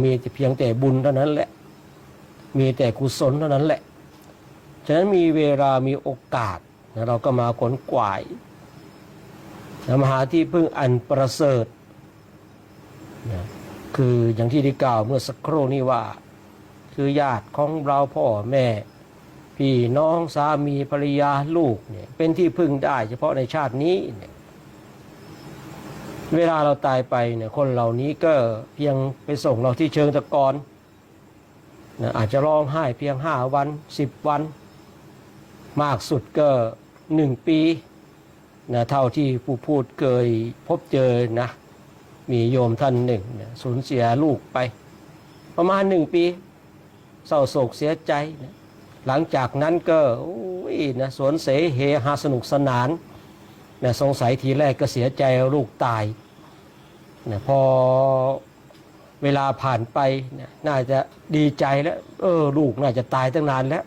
มีเพียงแต่บุญเท่านั้นแหละมีแต่กุศลเท่านั้นแหละฉะนั้นมีเวลามีโอกาสนะเราก็มาขนกวายมาหาที่พึ่งอันประเสริฐนะคืออย่างที่ได้กล่าวเมื่อสักครู่นี้ว่าคือญาติของเราพ่อแม่พี่น้องสามีภรรยาลูกเนี่ยเป็นที่พึ่งได้เฉพาะในชาตินี้เนี่ยเวลาเราตายไปเนี่ยคนเหล่านี้ก็เพียงไปส่งเราที่เชิงตะกอนนะอาจจะร้องไห้เพียง5 วัน10 วันมากสุดก็1 ปีนะเท่าที่ผู้พูดเคยพบเจอนะมีโยมท่านหนึ่งนะสูญเสียลูกไปประมาณ1 ปีเศร้าโศกเสียใจนะหลังจากนั้นก็นะสวนเสเฮฮาสนุกสนานนะสงสัยทีแรกก็เสียใจลูกตายนะพอเวลาผ่านไปนะน่าจะดีใจแล้วลูกน่าจะตายตั้งนานแล้ว